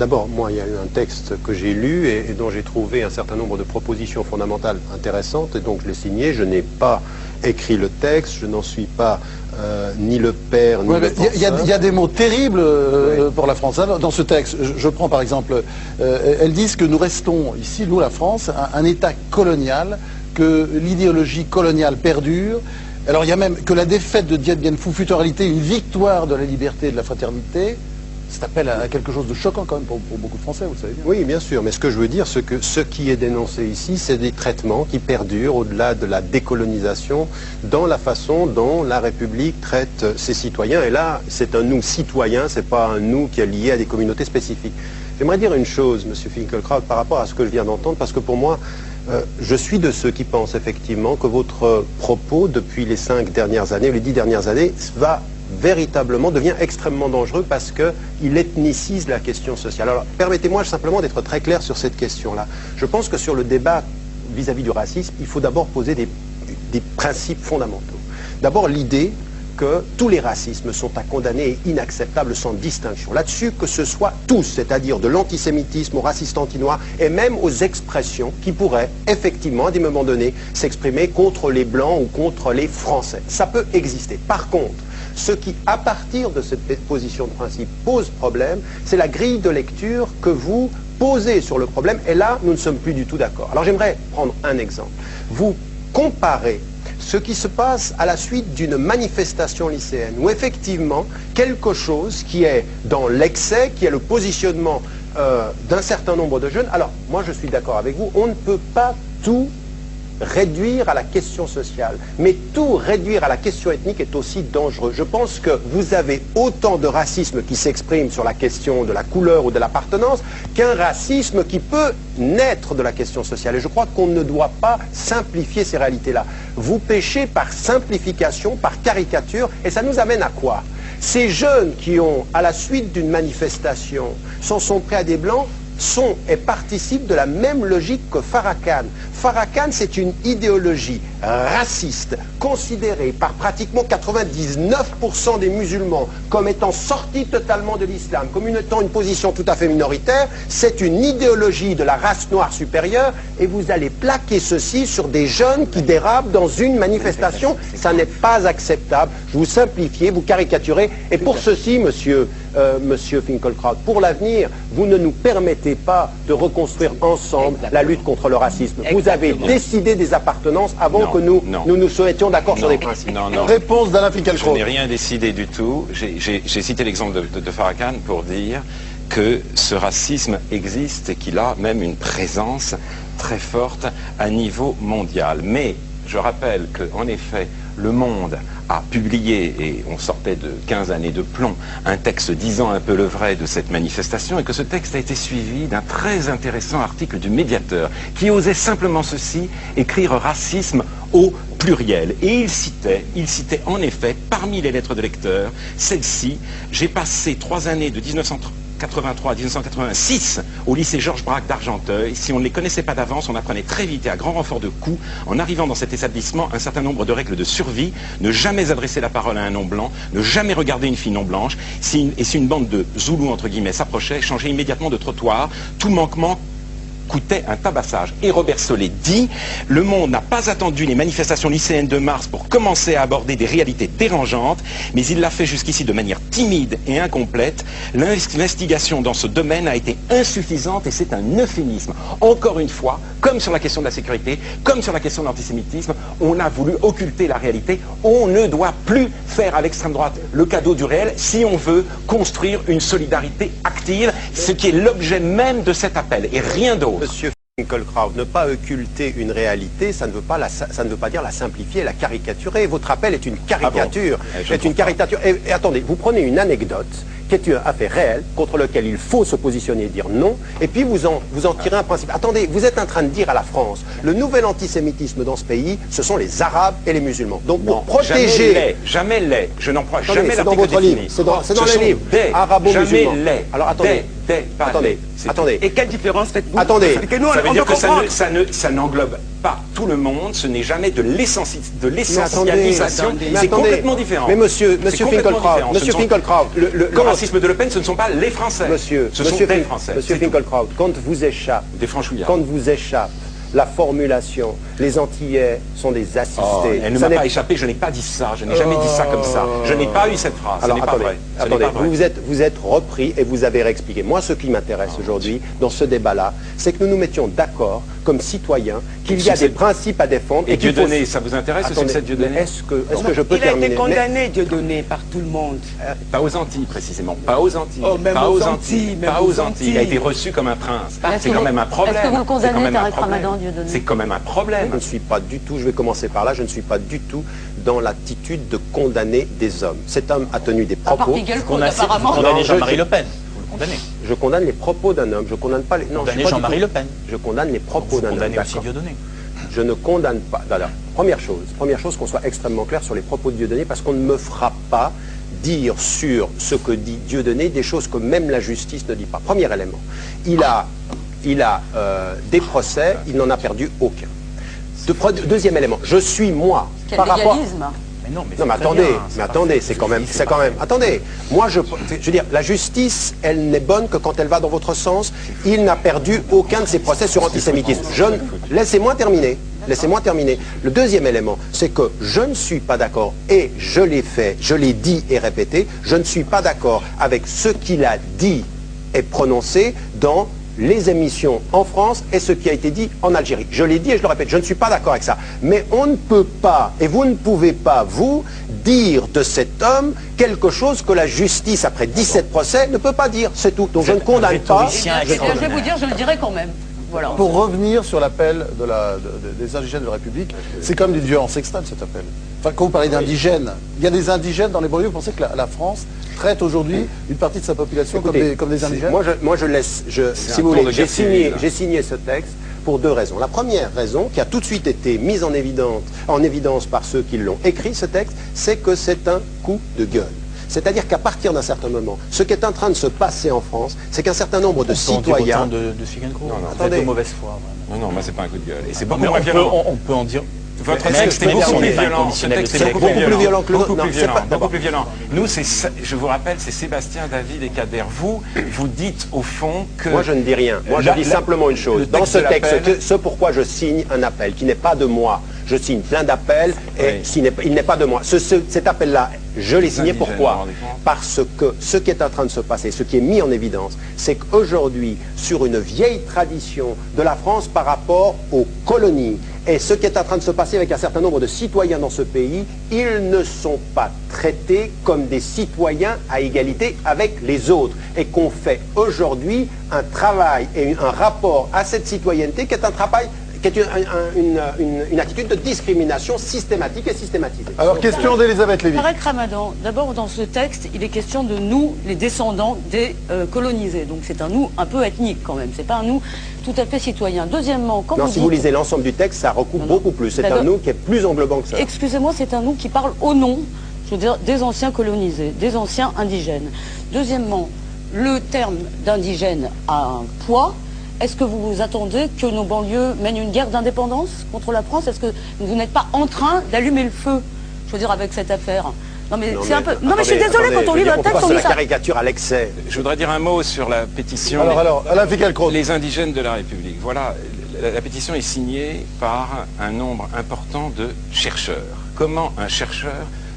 d'abord, moi, il y a eu un texte que j'ai lu et dont j'ai trouvé un certain nombre de propositions fondamentales intéressantes, et donc je l'ai signé. Je n'ai pas écrit le texte, je n'en suis pas ni le père, ni le penseur. Il y a des mots terribles pour la France. Dans ce texte, je prends par exemple, elles disent que nous restons ici, nous la France, un État colonial, que l'idéologie coloniale perdure. Alors il y a même que la défaite de Dien Bien Phu fut en réalité une victoire de la liberté et de la fraternité. Ça appelle à quelque chose de choquant quand même pour beaucoup de Français, vous le savez bien. Oui, bien sûr, mais ce que je veux dire, c'est que ce qui est dénoncé ici, c'est des traitements qui perdurent au-delà de la décolonisation dans la façon dont la République traite ses citoyens. Et là, c'est un nous citoyen, c'est pas un nous qui est lié à des communautés spécifiques. J'aimerais dire une chose, Monsieur Finkielkraut, par rapport à ce que je viens d'entendre, parce que pour moi, je suis de ceux qui pensent effectivement que votre propos, depuis les 5 dernières années, ou les 10 dernières années, devient extrêmement dangereux parce qu'il ethnicise la question sociale. Alors, permettez-moi simplement d'être très clair sur cette question-là. Je pense que sur le débat vis-à-vis du racisme, il faut d'abord poser des principes fondamentaux. D'abord, l'idée que tous les racismes sont à condamner et inacceptables sans distinction. Là-dessus, que ce soit tous, c'est-à-dire de l'antisémitisme au racisme anti-noir et même aux expressions qui pourraient effectivement, à des moments donnés, s'exprimer contre les Blancs ou contre les Français. Ça peut exister. Par contre, ce qui, à partir de cette position de principe, pose problème, c'est la grille de lecture que vous posez sur le problème. Et là, nous ne sommes plus du tout d'accord. Alors j'aimerais prendre un exemple. Vous comparez ce qui se passe à la suite d'une manifestation lycéenne, où effectivement, quelque chose qui est dans l'excès, qui est le positionnement d'un certain nombre de jeunes. Alors, moi je suis d'accord avec vous, on ne peut pas tout réduire à la question sociale, mais tout réduire à la question ethnique est aussi dangereux. Je pense que vous avez autant de racisme qui s'exprime sur la question de la couleur ou de l'appartenance qu'un racisme qui peut naître de la question sociale. Et je crois qu'on ne doit pas simplifier ces réalités-là. Vous péchez par simplification, par caricature, et ça nous amène à quoi? Ces jeunes qui ont, à la suite d'une manifestation, s'en sont pris à des blancs, sont et participent de la même logique que Farrakhan. Farrakhan, c'est une idéologie raciste, considérée par pratiquement 99% des musulmans comme étant sortis totalement de l'islam, comme étant une position tout à fait minoritaire. C'est une idéologie de la race noire supérieure, et vous allez plaquer ceci sur des jeunes qui dérapent dans une manifestation. Ça n'est pas acceptable. Vous simplifiez, vous caricaturez, et pour ceci, monsieur Finkielkraut, pour l'avenir, vous ne nous permettez pas de reconstruire ensemble la lutte contre le racisme. Vous avez décidé des appartenances avant que nous nous souhaitions d'accord sur des principes. Réponse d'Alain Finkielkraut. Je n'ai rien décidé du tout. J'ai cité l'exemple de Farrakhan pour dire que ce racisme existe et qu'il a même une présence très forte à niveau mondial. Mais je rappelle qu'en effet, Le Monde a publié, et on sortait de 15 années de plomb, un texte disant un peu le vrai de cette manifestation, et que ce texte a été suivi d'un très intéressant article du Médiateur, qui osait simplement ceci, écrire racisme au pluriel. Et il citait en effet, parmi les lettres de lecteurs, celle-ci: j'ai passé 3 années de 1983 à 1986 au lycée Georges Braque d'Argenteuil. Si on ne les connaissait pas d'avance, on apprenait très vite et à grand renfort de coups, en arrivant dans cet établissement, un certain nombre de règles de survie: ne jamais adresser la parole à un non blanc, ne jamais regarder une fille non blanche, et si une bande de Zoulous entre guillemets s'approchait, changer immédiatement de trottoir, tout manquement coûtait un tabassage. Et Robert Solé dit: Le Monde n'a pas attendu les manifestations lycéennes de mars pour commencer à aborder des réalités dérangeantes, mais il l'a fait jusqu'ici de manière timide et incomplète. L'investigation dans ce domaine a été insuffisante, et c'est un euphémisme. Encore une fois, comme sur la question de la sécurité, comme sur la question de l'antisémitisme, on a voulu occulter la réalité. On ne doit plus faire à l'extrême droite le cadeau du réel si on veut construire une solidarité active, ce qui est l'objet même de cet appel, et rien d'autre. Monsieur Finkielkraut, ne pas occulter une réalité, ça ne veut pas dire la simplifier, la caricaturer. Votre appel est une caricature. C'est une caricature. Et attendez, vous prenez une anecdote qui est une affaire réelle, contre laquelle il faut se positionner et dire non, et puis vous en tirez un principe. Attendez, vous êtes en train de dire à la France, le nouvel antisémitisme dans ce pays, ce sont les Arabes et les musulmans. Donc pour protéger... Jamais les. Je n'emploie jamais l'article défini. C'est dans les livres. Arabo-musulmans. Alors attendez, des palais. Attendez, attendez. Et quelle différence faites-vous? Attendez. Expliquez-nous, Ça veut on dire veut que comprendre. ça n'englobe pas tout le monde, ce n'est jamais de l'essentialisation, Mais c'est complètement différent. Mais monsieur C'est complètement Finkielkraut, différent. monsieur Ce ne sont- Finkielkraut, le racisme de Le Pen, ce ne sont pas les Français. Ce sont des Français. Monsieur c'est tout. Finkielkraut, quand vous échappe, Des franchouillards. quand vous échappe la formulation, les Antillais sont des assistés. Oh, elle ne Ça m'a n'est- pas échappé, je n'ai pas dit ça, je n'ai jamais dit ça comme ça. Je n'ai pas eu cette phrase, ce Alors n'est pas attendez, vrai. Ce n'est attendez, pas vrai. vous êtes repris et vous avez réexpliqué. Moi, ce qui m'intéresse aujourd'hui, dans ce débat-là, c'est que nous nous mettions d'accord, comme citoyens, qu'il y a des principes à défendre. Et qu'il faut- Dieudonné, ça vous intéresse le Attendez, succès de Dieudonné? Est-ce que je peux Il a terminer été Mais- condamné, Dieudonné, par tout le monde. Pas aux Antilles précisément, pas aux Antilles, Oh, même pas aux aux Antilles, Antilles, même pas aux aux Antilles. Il a Antilles. été reçu comme un prince. Est-ce C'est que quand vous- même un problème. est-ce que vous le condamnez, C'est quand même un Tariq problème. Ramadan, Dieudonné? C'est quand même un problème. Je ne suis pas du tout, je vais commencer par là, je ne suis pas du tout dans l'attitude de condamner des hommes. Cet homme a tenu des À part propos. Finkielkraut, Vous apparemment. condamnez Non, Jean-Marie Le Pen. Vous le condamnez. Je condamne les propos d'un homme, je condamne pas les... Non, je Condamnez suis pas du Jean-Marie tout- Le Pen. Je condamne les propos Vous d'un homme. condamnez aussi d'accord. Dieudonné. Je ne condamne pas... Alors, première chose qu'on soit extrêmement clair sur les propos de Dieudonné, parce qu'on ne me fera pas dire sur ce que dit Dieudonné des choses que même la justice ne dit pas. Premier élément, il a des procès, il n'en a perdu aucun. Deuxième élément, je suis moi, Quel par rapport... légalisme. Mais non, mais Non mais c'est très attendez, bien, mais attendez, c'est quand même, attendez, moi je veux dire, la justice, elle n'est bonne que quand elle va dans votre sens. Il n'a perdu aucun de ses procès sur antisémitisme. Laissez-moi terminer. Laissez-moi terminer. Le deuxième élément, c'est que je ne suis pas d'accord, et je l'ai fait, je l'ai dit et répété, je ne suis pas d'accord avec ce qu'il a dit et prononcé dans les émissions en France et ce qui a été dit en Algérie. Je l'ai dit et je le répète, je ne suis pas d'accord avec ça. Mais on ne peut pas, et vous ne pouvez pas, vous, dire de cet homme quelque chose que la justice, après 17 procès, ne peut pas dire. C'est tout. Donc je ne condamne pas. Eh bien, je vais vous dire, je le dirai quand même. Voilà. Pour revenir sur l'appel des indigènes de la République, c'est comme d'une violence extrême cet appel. Enfin, quand vous parlez d'indigènes, il y a des indigènes dans les banlieues. Vous pensez que la France traite aujourd'hui une partie de sa population Écoutez, comme des indigènes? Moi je laisse, C'est si un vous tour voulez, de Gaspésie, j'ai signé ce texte pour deux raisons. La première raison, qui a tout de suite été mise en évidence par ceux qui l'ont écrit, ce texte, c'est que c'est un coup de gueule. C'est-à-dire qu'à partir d'un certain moment, ce qui est en train de se passer en France, c'est qu'un certain nombre de citoyens... de Finkielkraut. Non, non, Vous êtes attendez. de mauvaise foi. Vraiment. Non, non, moi c'est pas un coup de gueule. Et c'est Non, beaucoup mais moins violent. on peut en dire. Votre Mais texte est mais beaucoup on plus n'est pas violent. Ce inconditionnel texte de est ces beaucoup plus violent que le beaucoup nôtre. plus Non, c'est violent, pas- beaucoup d'abord. plus violent. Nous, je vous rappelle, c'est Sébastien, David et Kader. Vous dites au fond que... Moi, je ne dis rien. Moi, je dis simplement une chose. le Dans texte ce de l'appel- texte, ce pourquoi je signe un appel, qui n'est pas de moi. Je signe plein d'appels et Oui. il n'est pas de moi. Cet appel-là, je l'ai signé. indigènes, vous vous Pourquoi? rendez compte? Parce que ce qui est en train de se passer, ce qui est mis en évidence, c'est qu'aujourd'hui, sur une vieille tradition de la France par rapport aux colonies, et ce qui est en train de se passer avec un certain nombre de citoyens dans ce pays, ils ne sont pas traités comme des citoyens à égalité avec les autres. Et qu'on fait aujourd'hui un travail et un rapport à cette citoyenneté qui est un travail, qui est une attitude de discrimination systématique et systématisée. Alors, question d'Elisabeth Lévy. Tariq Ramadan, d'abord dans ce texte, il est question de nous, les descendants des colonisés. Donc c'est un nous un peu ethnique quand même, c'est pas un nous tout à fait citoyen. Deuxièmement, quand Non, vous si vous dites... lisez l'ensemble du texte, ça recoupe Non, non. beaucoup plus. C'est un D'accord. nous qui est plus englobant que ça. Excusez-moi, c'est un nous qui parle au nom, je veux dire, des anciens colonisés, des anciens indigènes. Deuxièmement, le terme d'indigène a un poids. Est-ce que vous vous attendez que nos banlieues mènent une guerre d'indépendance contre la France? Est-ce que vous n'êtes pas en train d'allumer le feu, je veux dire, avec cette affaire? Non mais c'est un peu... Non mais je suis désolée, quand on lit le texte, on dit dit la ça. caricature à l'excès. Je voudrais dire un mot sur la pétition. Alors, Alain Finkielkraut. Les indigènes de la République. Voilà, la pétition est signée par un nombre important de chercheurs. Comment un chercheur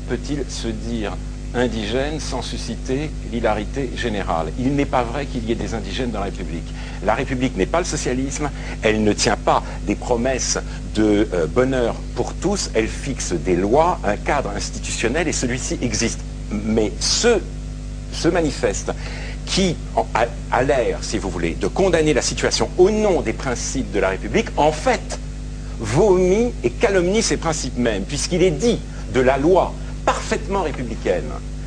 peut-il se dire indigène sans susciter l'hilarité générale? Il n'est pas vrai qu'il y ait des indigènes dans la République. La République n'est pas le socialisme, elle ne tient pas des promesses de bonheur pour tous, elle fixe des lois, un cadre institutionnel et celui-ci existe. Mais ce manifeste qui a l'air, si vous voulez, de condamner la situation au nom des principes de la République, en fait, vomit et calomnie ces principes mêmes, puisqu'il est dit de la loi parfaitement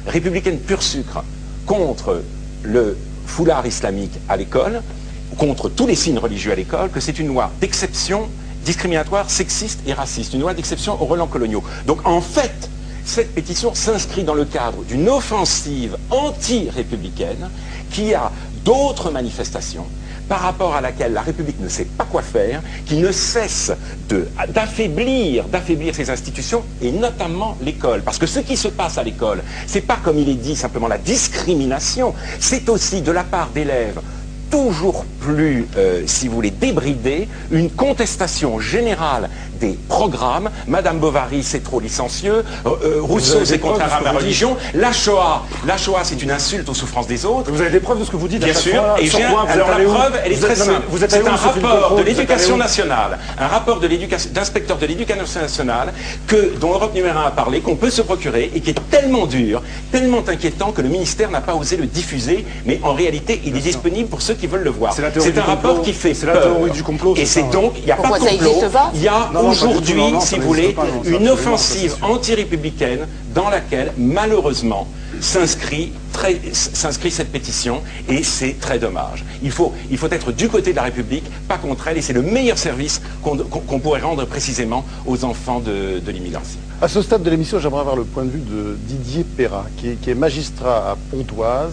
républicaine pur sucre, contre le foulard islamique à l'école, contre tous les signes religieux à l'école, que c'est une loi d'exception discriminatoire, sexiste et raciste, une loi d'exception aux relents coloniaux. Donc en fait, cette pétition s'inscrit dans le cadre d'une offensive anti-républicaine qui a d'autres manifestations par rapport à laquelle la République ne sait pas quoi faire, qui ne cesse d'affaiblir ces institutions, et notamment l'école. Parce que ce qui se passe à l'école, c'est pas, comme il est dit, simplement la discrimination, c'est aussi de la part d'élèves toujours plus, si vous voulez, débridés, une contestation générale des programmes. Madame Bovary, c'est trop licencieux. Rousseau, c'est contraire à ma religion. La Shoah, c'est une insulte aux souffrances des autres. Vous avez des preuves de ce que vous dites? Bien sûr. Et alors la preuve, elle est très simple. C'est un rapport de l'éducation nationale, un rapport d'inspecteur de l'éducation nationale dont Europe Numéro 1 a parlé, qu'on peut se procurer et qui est tellement dur, tellement inquiétant que le ministère n'a pas osé le diffuser. Mais en réalité, il est disponible pour ceux qui veulent le voir. C'est un rapport qui fait peur. C'est la théorie du complot. Et c'est donc, il n'y a pas de complot. Il y a aujourd'hui, si vous voulez, une offensive anti-républicaine dans laquelle, malheureusement, s'inscrit cette pétition, et c'est très dommage. Il faut être du côté de la République, pas contre elle, et c'est le meilleur service qu'on pourrait rendre précisément aux enfants de l'immigration. À ce stade de l'émission, j'aimerais avoir le point de vue de Didier Perrin, qui est magistrat à Pontoise,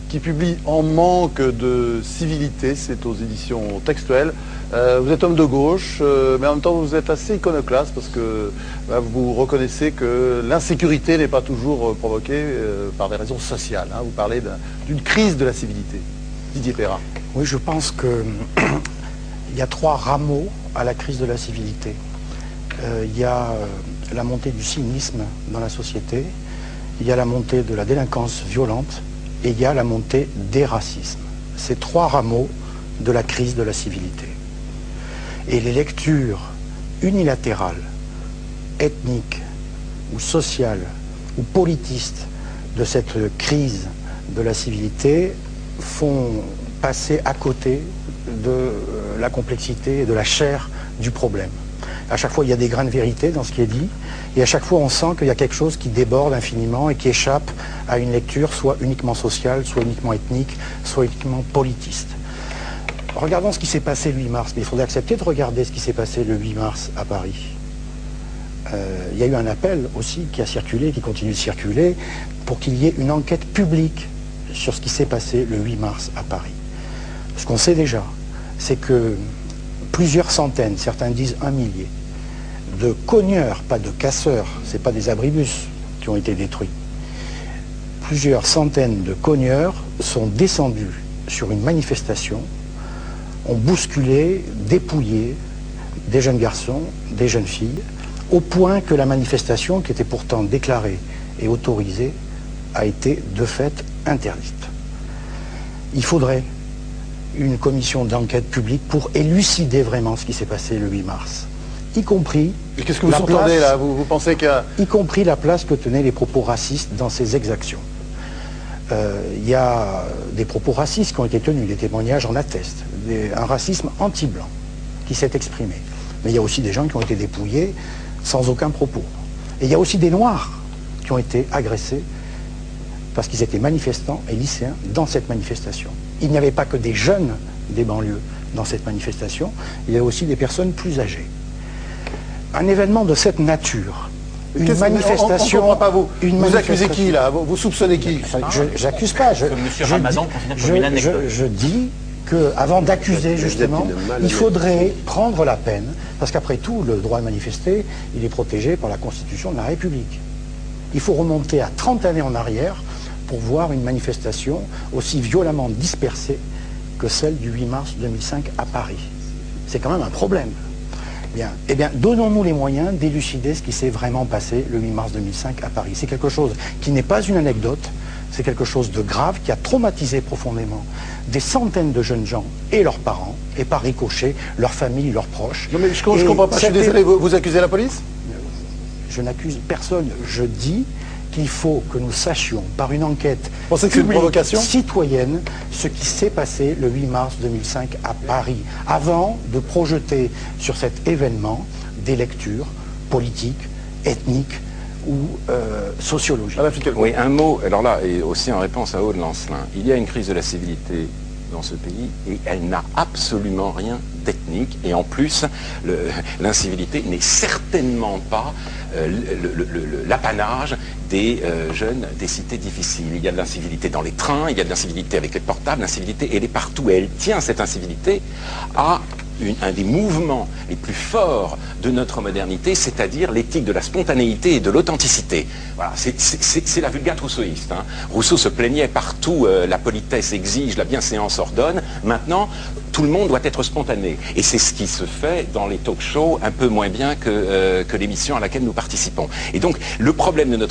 qui publie En manque de civilité, c'est aux éditions Textuelles. Vous êtes homme de gauche, mais en même temps vous êtes assez iconoclaste parce que vous reconnaissez que l'insécurité n'est pas toujours provoquée par des raisons sociales. Vous parlez d'une crise de la civilité. Didier Perrin. Oui, je pense qu'il y a 3 rameaux à la crise de la civilité. Il y a la montée du cynisme dans la société, il y a la montée de la délinquance violente, et il y a la montée des racismes. Ces 3 rameaux de la crise de la civilité. Et les lectures unilatérales, ethniques, ou sociales, ou politistes de cette crise de la civilité font passer à côté de la complexité et de la chair du problème. À chaque fois, il y a des grains de vérité dans ce qui est dit, et à chaque fois, on sent qu'il y a quelque chose qui déborde infiniment et qui échappe à une lecture soit uniquement sociale, soit uniquement ethnique, soit uniquement politiste. Regardons ce qui s'est passé le 8 mars, mais il faudrait accepter de regarder ce qui s'est passé le 8 mars à Paris. Il y a eu un appel aussi qui a circulé, qui continue de circuler, pour qu'il y ait une enquête publique sur ce qui s'est passé le 8 mars à Paris. Ce qu'on sait déjà, c'est que plusieurs centaines, certains disent 1 millier, de cogneurs, pas de casseurs, c'est pas des abribus qui ont été détruits. Plusieurs centaines de cogneurs sont descendus sur une manifestation, ont bousculé, dépouillé des jeunes garçons, des jeunes filles, au point que la manifestation, qui était pourtant déclarée et autorisée, a été de fait interdite. Il faudrait une commission d'enquête publique pour élucider vraiment ce qui s'est passé le 8 mars, y compris... Et qu'est-ce que vous entendez là? Vous pensez qu'il y a... Y compris la place que tenaient les propos racistes dans ces exactions. Il y a des propos racistes qui ont été tenus, des témoignages en attestent, un racisme anti-blanc qui s'est exprimé. Mais il y a aussi des gens qui ont été dépouillés sans aucun propos. Et il y a aussi des Noirs qui ont été agressés parce qu'ils étaient manifestants et lycéens dans cette manifestation. Il n'y avait pas que des jeunes des banlieues dans cette manifestation, il y avait aussi des personnes plus âgées. Un événement de cette nature, une manifestation... On ne comprend pas, vous accusez qui là? Vous soupçonnez qui? J'accuse pas. Je dis qu'avant d'accuser justement, il faudrait prendre la peine, parce qu'après tout, le droit de manifester, il est protégé par la Constitution de la République. Il faut remonter à 30 années en arrière pour voir une manifestation aussi violemment dispersée que celle du 8 mars 2005 à Paris. C'est quand même un problème. Bien. Eh bien, donnons-nous les moyens d'élucider ce qui s'est vraiment passé le 8 mars 2005 à Paris. C'est quelque chose qui n'est pas une anecdote, c'est quelque chose de grave qui a traumatisé profondément des centaines de jeunes gens et leurs parents, et par ricochet, leurs familles, leurs proches. Non mais je ne comprends pas, je suis désolé, vous accusez la police? Je n'accuse personne, je dis qu'il faut que nous sachions, par une enquête citoyenne, ce qui s'est passé le 8 mars 2005 à Paris, avant de projeter sur cet événement des lectures politiques, ethniques ou sociologiques. Oui, un mot, alors là, et aussi en réponse à Aude Lancelin, il y a une crise de la civilité dans ce pays et elle n'a absolument rien d'ethnique, et en plus l'incivilité n'est certainement pas l'apanage des jeunes des cités difficiles. Il y a de l'incivilité dans les trains, il y a de l'incivilité avec les portables, l'incivilité, elle est partout. Et elle tient, cette incivilité, à un des mouvements les plus forts de notre modernité, c'est-à-dire l'éthique de la spontanéité et de l'authenticité. Voilà, c'est la vulgate rousseauiste. Hein. Rousseau se plaignait partout, la politesse exige, la bienséance ordonne. Maintenant, tout le monde doit être spontané. Et c'est ce qui se fait dans les talk-shows un peu moins bien que l'émission à laquelle nous participons. Et donc, le problème de notre